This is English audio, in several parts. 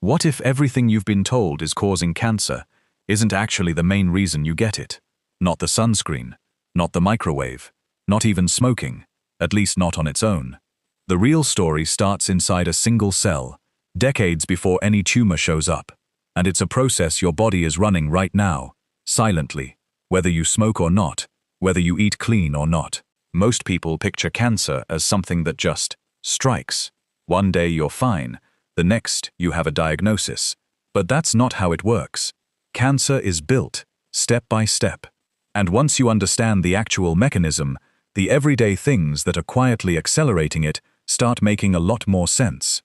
What if everything you've been told is causing cancer isn't actually the main reason you get it? Not the sunscreen, not the microwave, not even smoking, at least not on its own. The real story starts inside a single cell, decades before any tumor shows up. And it's a process your body is running right now, silently, whether you smoke or not, whether you eat clean or not. Most people picture cancer as something that just strikes. One day you're fine, the next you have a diagnosis. But that's not how it works. Cancer is built, step by step. And once you understand the actual mechanism, the everyday things that are quietly accelerating it start making a lot more sense.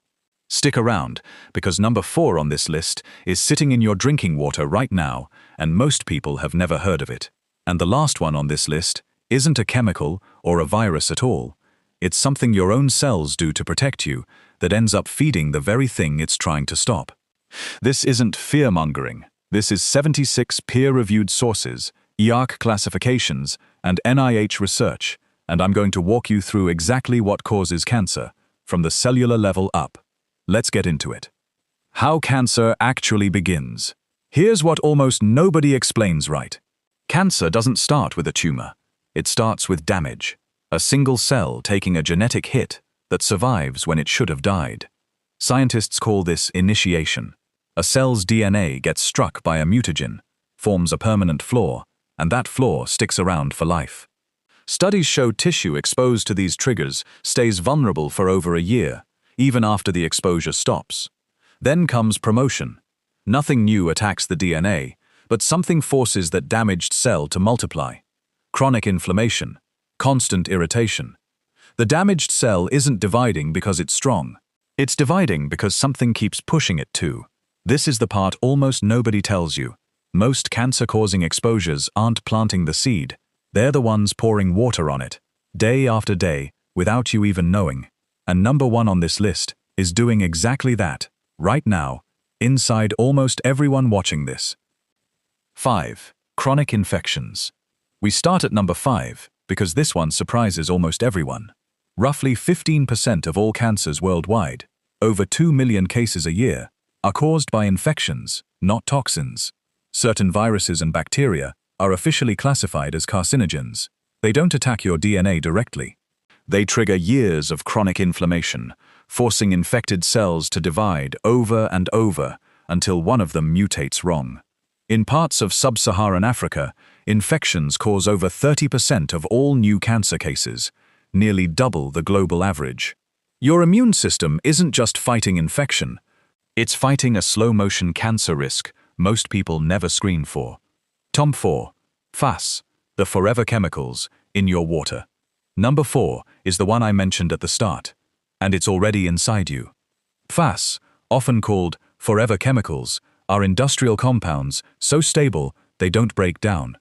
Stick around, because number 4 on this list is sitting in your drinking water right now, and most people have never heard of it. And the last one on this list isn't a chemical or a virus at all. It's something your own cells do to protect you that ends up feeding the very thing it's trying to stop. This isn't fear-mongering. This is 76 peer-reviewed sources, IARC classifications, and NIH research, and I'm going to walk you through exactly what causes cancer, from the cellular level up. Let's get into it. How cancer actually begins. Here's what almost nobody explains right. Cancer doesn't start with a tumor. It starts with damage. A single cell taking a genetic hit that survives when it should have died. Scientists call this initiation. A cell's DNA gets struck by a mutagen, forms a permanent flaw, and that flaw sticks around for life. Studies show tissue exposed to these triggers stays vulnerable for over a year, even after the exposure stops. Then comes promotion. Nothing new attacks the DNA, but something forces that damaged cell to multiply. Chronic inflammation, constant irritation. The damaged cell isn't dividing because it's strong. It's dividing because something keeps pushing it to. This is the part almost nobody tells you. Most cancer-causing exposures aren't planting the seed. They're the ones pouring water on it, day after day, without you even knowing. And number 1 on this list is doing exactly that, right now, inside almost everyone watching this. 5. Chronic infections. We start at number 5 because this one surprises almost everyone. Roughly 15% of all cancers worldwide, over 2 million cases a year, are caused by infections, not toxins. Certain viruses and bacteria are officially classified as carcinogens. They don't attack your DNA directly. They trigger years of chronic inflammation, forcing infected cells to divide over and over until one of them mutates wrong. In parts of sub-Saharan Africa, infections cause over 30% of all new cancer cases, nearly double the global average. Your immune system isn't just fighting infection, it's fighting a slow-motion cancer risk most people never screen for. Top 4. FAS, the forever chemicals in your water. Number 4 is the one I mentioned at the start, and it's already inside you. FAS, often called forever chemicals, are industrial compounds so stable they don't break down.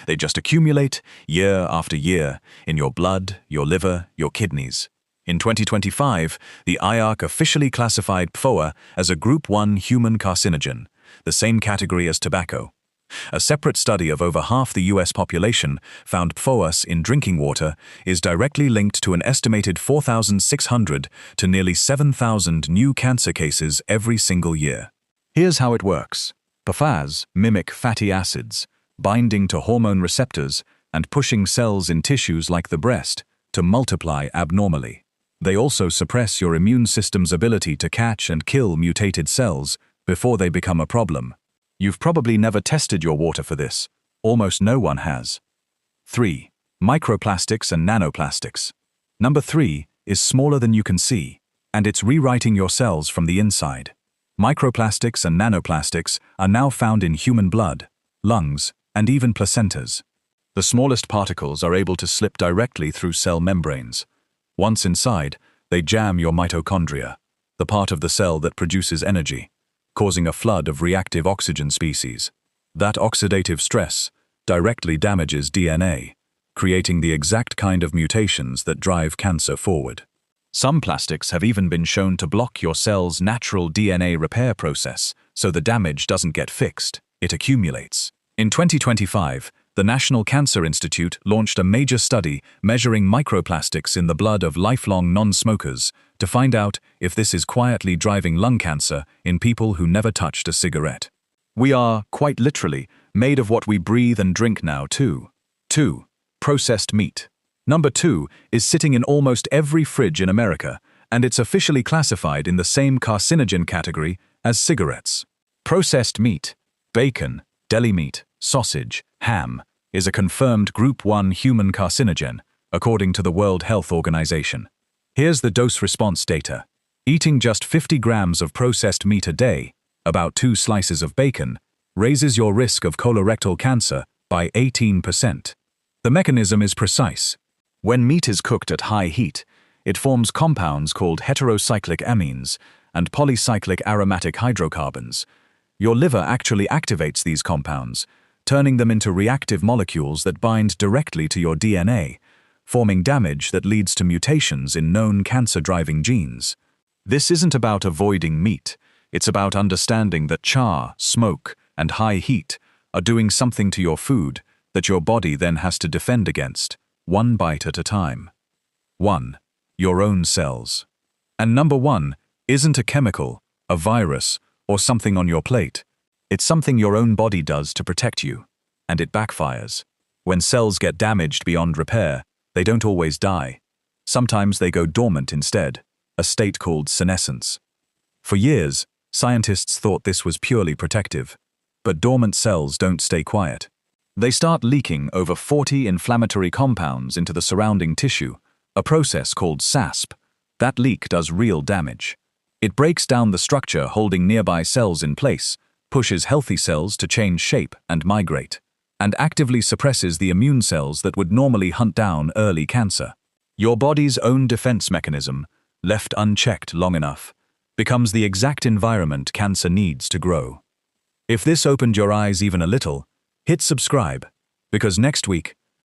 They just accumulate year after year in your blood, your liver, your kidneys. In 2025, the IARC officially classified PFOA as a Group 1 human carcinogen, the same category as tobacco. A separate study of over half the US population found PFOS in drinking water is directly linked to an estimated 4,600 to nearly 7,000 new cancer cases every single year. Here's how it works. PFAS mimic fatty acids, binding to hormone receptors and pushing cells in tissues like the breast to multiply abnormally. They also suppress your immune system's ability to catch and kill mutated cells before they become a problem. You've probably never tested your water for this. Almost no one has. 3. Microplastics and nanoplastics. Number 3 is smaller than you can see, and it's rewriting your cells from the inside. Microplastics and nanoplastics are now found in human blood, lungs, and even placentas. The smallest particles are able to slip directly through cell membranes. Once inside, they jam your mitochondria, the part of the cell that produces energy, causing a flood of reactive oxygen species. That oxidative stress directly damages DNA, creating the exact kind of mutations that drive cancer forward. Some plastics have even been shown to block your cell's natural DNA repair process, so the damage doesn't get fixed, it accumulates. In 2025, the National Cancer Institute launched a major study measuring microplastics in the blood of lifelong non-smokers to find out if this is quietly driving lung cancer in people who never touched a cigarette. We are, quite literally, made of what we breathe and drink now too. 2. Processed meat. Number 2 is sitting in almost every fridge in America, and it's officially classified in the same carcinogen category as cigarettes. Processed meat, bacon, deli meat, sausage, ham, is a confirmed Group 1 human carcinogen, according to the World Health Organization. Here's the dose-response data. Eating just 50 grams of processed meat a day, about 2 slices of bacon, raises your risk of colorectal cancer by 18%. The mechanism is precise. When meat is cooked at high heat, it forms compounds called heterocyclic amines and polycyclic aromatic hydrocarbons. Your liver actually activates these compounds, turning them into reactive molecules that bind directly to your DNA, forming damage that leads to mutations in known cancer-driving genes. This isn't about avoiding meat. It's about understanding that char, smoke, and high heat are doing something to your food that your body then has to defend against, one bite at a time. 1. Your own cells. And number 1 isn't a chemical, a virus, or something on your plate. It's something your own body does to protect you, and it backfires. When cells get damaged beyond repair, they don't always die. Sometimes they go dormant instead, a state called senescence. For years, scientists thought this was purely protective, but dormant cells don't stay quiet. They start leaking over 40 inflammatory compounds into the surrounding tissue, a process called SASP. That leak does real damage. It breaks down the structure holding nearby cells in place, pushes healthy cells to change shape and migrate, and actively suppresses the immune cells that would normally hunt down early cancer. Your body's own defense mechanism, left unchecked long enough, becomes the exact environment cancer needs to grow. If this opened your eyes even a little, hit subscribe, because next week